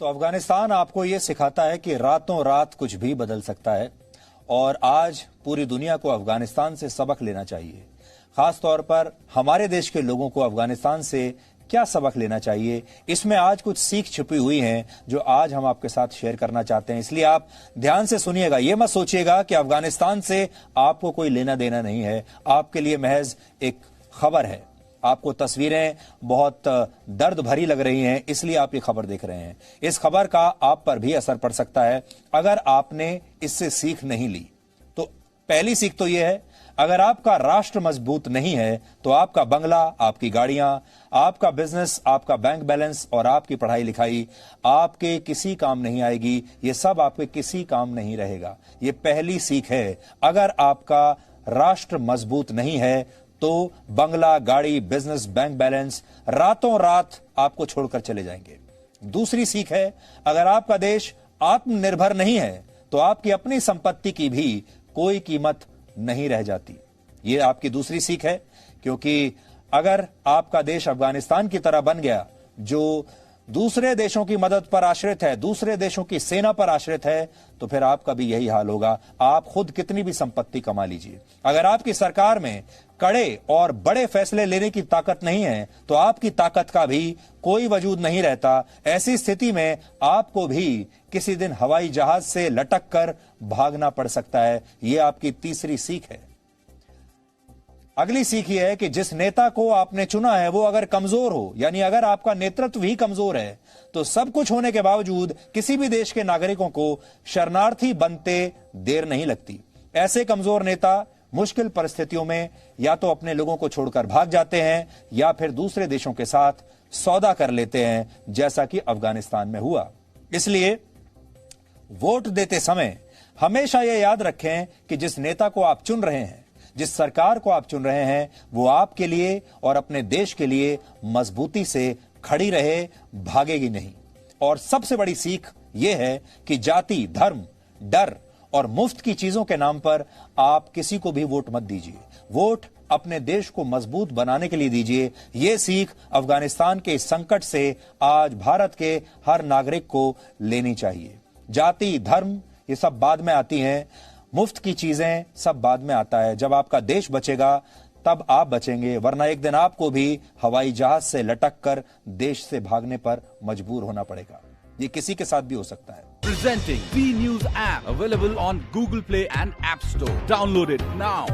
तो अफगानिस्तान आपको ये सिखाता है कि रातों रात कुछ भी बदल सकता है और आज पूरी दुनिया को अफगानिस्तान से सबक लेना चाहिए। खास तौर पर हमारे देश के लोगों को अफगानिस्तान से क्या सबक लेना चाहिए, इसमें आज कुछ सीख छिपी हुई हैं जो आज हम आपके साथ शेयर करना चाहते हैं। इसलिए आप ध्यान से सुनिएगा। ये मत सोचिएगा कि अफगानिस्तान से आपको कोई लेना देना नहीं है, आपके लिए महज एक खबर है। आपको तस्वीरें बहुत दर्द भरी लग रही हैं, इसलिए आप ये खबर देख रहे हैं। इस खबर का आप पर भी असर पड़ सकता है अगर आपने इससे सीख नहीं ली। तो पहली सीख तो यह है, अगर आपका राष्ट्र मजबूत नहीं है तो आपका बंगला, आपकी गाड़ियां, आपका बिजनेस, आपका बैंक बैलेंस और आपकी पढ़ाई लिखाई आपके किसी काम नहीं आएगी। ये सब आपके किसी काम नहीं रहेगा। ये पहली सीख है। अगर आपका राष्ट्र मजबूत नहीं है तो बंगला, गाड़ी, बिजनेस, बैंक बैलेंस रातों रात आपको छोड़कर चले जाएंगे। दूसरी सीख है, अगर आपका देश आत्मनिर्भर नहीं है तो आपकी अपनी संपत्ति की भी कोई कीमत नहीं रह जाती। ये आपकी दूसरी सीख है, क्योंकि अगर आपका देश अफगानिस्तान की तरह बन गया जो दूसरे देशों की मदद पर आश्रित है, दूसरे देशों की सेना पर आश्रित है, तो फिर आपका भी यही हाल होगा। आप खुद कितनी भी संपत्ति कमा लीजिए, अगर आपकी सरकार में कड़े और बड़े फैसले लेने की ताकत नहीं है तो आपकी ताकत का भी कोई वजूद नहीं रहता। ऐसी स्थिति में आपको भी किसी दिन हवाई जहाज से लटक कर भागना पड़ सकता है। यह आपकी तीसरी सीख है। अगली सीख यह है कि जिस नेता को आपने चुना है वो अगर कमजोर हो, यानी अगर आपका नेतृत्व ही कमजोर है, तो सब कुछ होने के बावजूद किसी भी देश के नागरिकों को शरणार्थी बनते देर नहीं लगती। ऐसे कमजोर नेता मुश्किल परिस्थितियों में या तो अपने लोगों को छोड़कर भाग जाते हैं या फिर दूसरे देशों के साथ सौदा कर लेते हैं, जैसा कि अफगानिस्तान में हुआ। इसलिए वोट देते समय हमेशा यह याद रखें कि जिस नेता को आप चुन रहे हैं, जिस सरकार को आप चुन रहे हैं, वो आपके लिए और अपने देश के लिए मजबूती से खड़ी रहे, भागेगी नहीं। और सबसे बड़ी सीख यह है कि जाति, धर्म, डर और मुफ्त की चीजों के नाम पर आप किसी को भी वोट मत दीजिए। वोट अपने देश को मजबूत बनाने के लिए दीजिए। यह सीख अफगानिस्तान के इस संकट से आज भारत के हर नागरिक को लेनी चाहिए। जाति, धर्म ये सब बाद में आती हैं, मुफ्त की चीजें सब बाद में आता है। जब आपका देश बचेगा तब आप बचेंगे, वरना एक दिन आपको भी हवाई जहाज से लटक कर देश से भागने पर मजबूर होना पड़ेगा। ये किसी के साथ भी हो सकता है। Presenting V News app available on Google Play and App Store. Download it now.